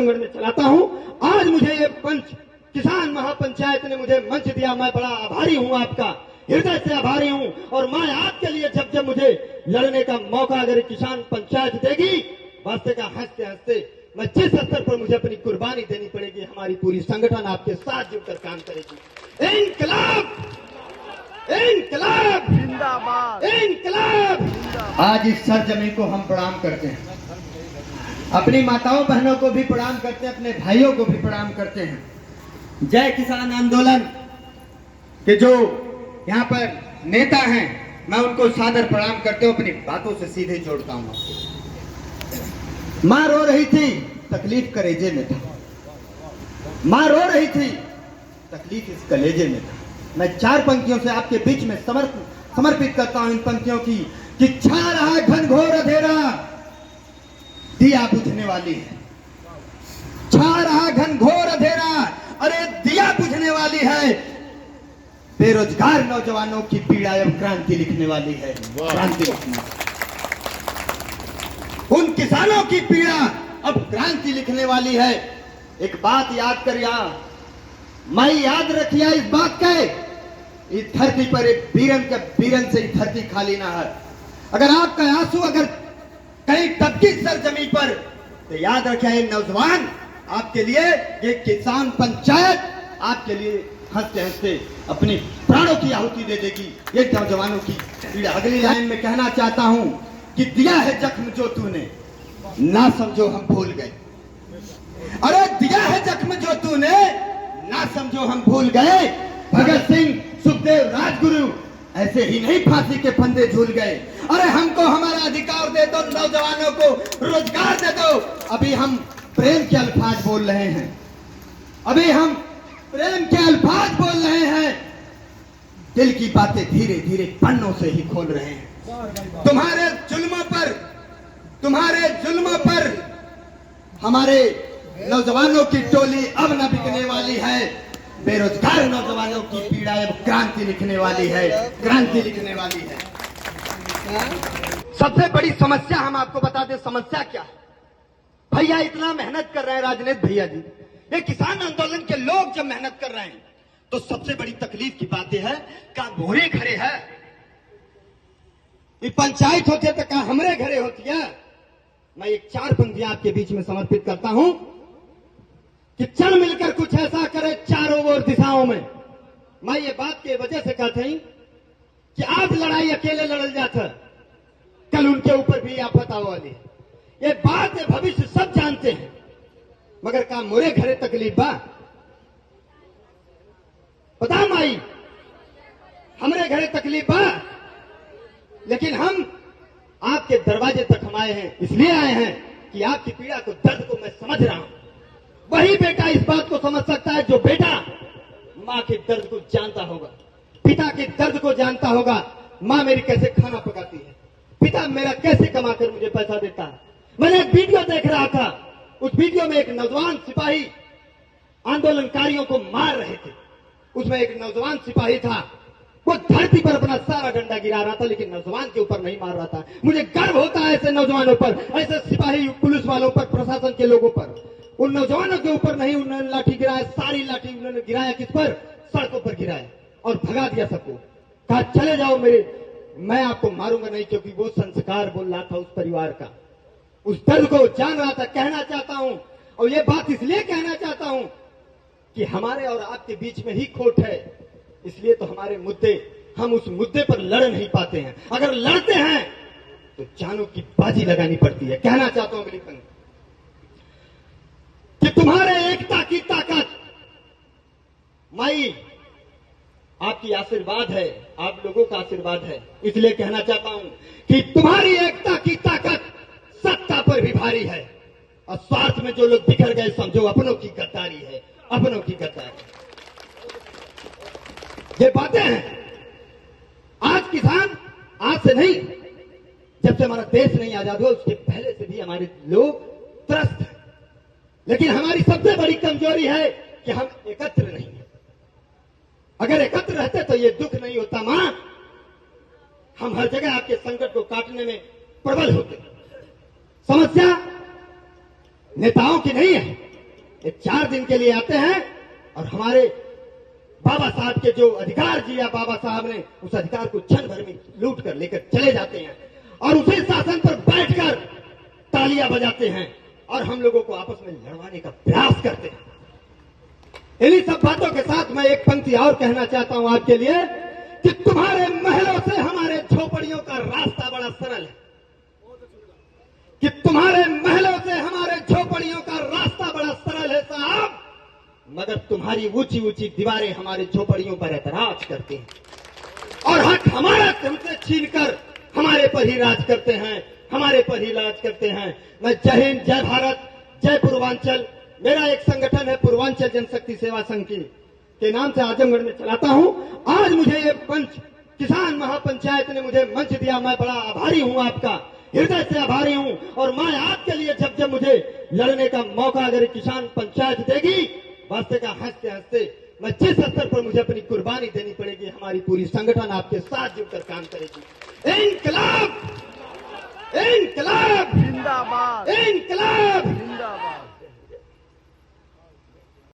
में चलाता हूं। आज मुझे ये पंच किसान महापंचायत ने मुझे मंच दिया, मैं बड़ा आभारी हूं, आपका हृदय से आभारी हूं। और मैं आपके लिए जब जब मुझे लड़ने का मौका अगर किसान पंचायत देगी, वास्ते का हंसते हंसते मैं जिस स्तर पर मुझे अपनी कुर्बानी देनी पड़ेगी, हमारी पूरी संगठन आपके साथ जुड़कर काम करेगी। इनकलाब, इनकलाब जिंदाबाद, इनकलाब। आज इस सरजमीन को हम प्रणाम करते हैं, अपनी माताओं बहनों को भी प्रणाम करते हैं, अपने भाइयों को भी प्रणाम करते हैं। जय किसान आंदोलन के जो यहाँ पर नेता हैं, मैं उनको सादर प्रणाम करते हुए अपनी बातों से सीधे जोड़ता हूँ। माँ रो रही थी, तकलीफ कलेजे में था। माँ रो रही थी, तकलीफ इस कलेजे में था। मैं 4 पंक्तियों से आपके बीच में समर्पित करता हूं इन पंक्तियों की कि छा रहा घनघोर अंधेरा, दिया बुझने वाली है। छा रहा घनघोर अंधेरा, अरे दिया बुझने वाली है। बेरोजगार नौजवानों की पीड़ा एवं क्रांति लिखने वाली है, क्रांति लिखने। उन किसानों की पीड़ा अब क्रांति लिखने वाली है। एक बात याद करिए, मैं याद रखिए इस बात का, इस धरती पर एक बीरन से धरती खाली ना है। अगर आपका आंसू अगर कहीं टपकी सरजमीन पर, तो याद रखिए नौजवान आपके लिए, ये किसान पंचायत आपके लिए हंसते हंसते अपनी प्राणों की आहुति दे देगी। ये नौजवानों की पीड़ा। अगली लाइन में कहना चाहता हूं कि दिया है जख्म जो तूने, ना समझो हम भूल गए। अरे दिया है जख्म जो तूने, ना समझो हम भूल गए। भगत सिंह, सुखदेव, राजगुरु ऐसे ही नहीं फांसी के फंदे झूल गए। अरे हमको हमारा अधिकार दे दो, नौजवानों को रोजगार दे दो। अभी हम प्रेम के अल्फाज बोल रहे हैं, अभी हम प्रेम के अल्फाज बोल रहे हैं। दिल की बातें धीरे धीरे पन्नों से ही खोल रहे हैं। तुम्हारे जुल्मों पर हमारे नौजवानों की टोली अब न बिकने वाली है। बेरोजगार नौजवानों की पीड़ा अब क्रांति लिखने वाली है, क्रांति लिखने वाली है। सबसे बड़ी समस्या हम आपको बता दें, समस्या क्या है। भैया इतना मेहनत कर रहे हैं राजनीति भैया जी, ये किसान आंदोलन के लोग जब मेहनत कर रहे हैं, तो सबसे बड़ी तकलीफ की बात यह है का मोरे घरे है। ये पंचायत होते तो क्या हमरे घरे होती है। मैं एक 4 पंक्तियां आपके बीच में समर्पित करता हूं कि चल मिलकर कुछ ऐसा करे चारों ओर दिशाओं में। मैं ये बात की वजह से कहता हूं कि आज लड़ाई अकेले लड़ल जाता, कल उनके ऊपर भी आफत आने वाली। ये बात है, भविष्य सब जानते हैं, मगर का मोरे घरे तकलीफ बा पता माई, हमरे घरे तकलीफ बा। लेकिन हम आपके दरवाजे तक हम आए हैं, इसलिए आए हैं कि आपकी पीड़ा को, दर्द को मैं समझ रहा हूं। वही बेटा इस बात को समझ सकता है जो बेटा मां के दर्द को जानता होगा, पिता के दर्द को जानता होगा। मां मेरी कैसे खाना पकाती है, पिता मेरा कैसे कमाकर मुझे पैसा देता है। मैंने एक वीडियो देख रहा था, उस वीडियो में एक नौजवान सिपाही आंदोलनकारियों को मार रहे थे। उसमें एक नौजवान सिपाही था, वो धरती पर अपना सारा डंडा गिरा रहा था, लेकिन नौजवान के ऊपर नहीं मार रहा था। मुझे गर्व होता है ऐसे नौजवानों पर, ऐसे सिपाही पुलिस वालों पर, प्रशासन के लोगों पर। उन नौजवानों के ऊपर नहीं उन्होंने लाठी गिराया, सारी लाठी उन्होंने गिराया किस पर, सड़कों पर गिराया और भगा दिया सबको। कहा चले जाओ मैं आपको मारूंगा नहीं, क्योंकि वो संस्कार बोल रहा था उस परिवार का, उस दर्द को जान रहा था। कहना चाहता हूं, और ये बात इसलिए कहना चाहता हूं कि हमारे और आपके बीच में ही खोट है, इसलिए तो हमारे मुद्दे, हम उस मुद्दे पर लड़ नहीं पाते हैं। अगर लड़ते हैं तो जानों की बाजी लगानी पड़ती है। कहना चाहता हूं अगली पंक्ति कि तुम्हारे एकता की ताकत माई आपकी आशीर्वाद है, आप लोगों का आशीर्वाद है। इसलिए कहना चाहता हूं कि तुम्हारी एकता की ताकत सत्ता पर भी भारी है, और स्वार्थ में जो लोग बिखर गए समझो अपनों की गद्दारी है, अपनों की गद्दारी। ये बातें हैं। आज किसान, आज से नहीं, जब से हमारा देश नहीं आजाद हुआ उसके पहले से भी हमारे लोग त्रस्त हैं। लेकिन हमारी सबसे बड़ी कमजोरी है कि हम एकत्र नहीं हैं। अगर एकत्र रहते तो ये दुख नहीं होता मां। हम हर जगह आपके संकट को काटने में प्रबल होते। समस्या नेताओं की नहीं है, ये 4 दिन के लिए आते हैं और हमारे बाबा साहब के जो अधिकार दिया बाबा साहब ने, उस अधिकार को क्षण भर में लूट कर लेकर चले जाते हैं और उसी शासन पर बैठकर तालियां बजाते हैं और हम लोगों को आपस में लड़वाने का प्रयास करते हैं। इन्हीं सब बातों के साथ मैं एक पंक्ति और कहना चाहता हूं आपके लिए कि तुम्हारे महलों से हमारे झोपड़ियों का रास्ता बड़ा सरल है, कि तुम्हारे महलों से हमारे झोपड़ियों का रास्ता बड़ा सरल है साहब, मगर तुम्हारी ऊंची ऊंची दीवारें हमारे झोपड़ियों पर ऐतराज करती हैं और हक हमारा हमसे छीनकर हमारे पर ही राज करते हैं, हमारे पर ही राज करते हैं। मैं जय हिंद, जय भारत, जय पूर्वांचल, मेरा एक संगठन है पूर्वांचल जनशक्ति सेवा संघ के नाम से आजमगढ़ में चलाता हूं। आज मुझे ये मंच किसान महापंचायत ने मुझे मंच दिया, मैं बड़ा आभारी हूं, आपका हृदय से आभारी हूं। और मैं आपके लिए जब जब मुझे लड़ने का मौका अगर किसान पंचायत देगी, वास्ते का हंसते हंसते मैं जिस स्तर पर मुझे अपनी कुर्बानी देनी पड़ेगी, हमारी पूरी संगठन आपके साथ जुड़कर काम करेगी। इंकलाब, इंकलाब जिंदाबाद।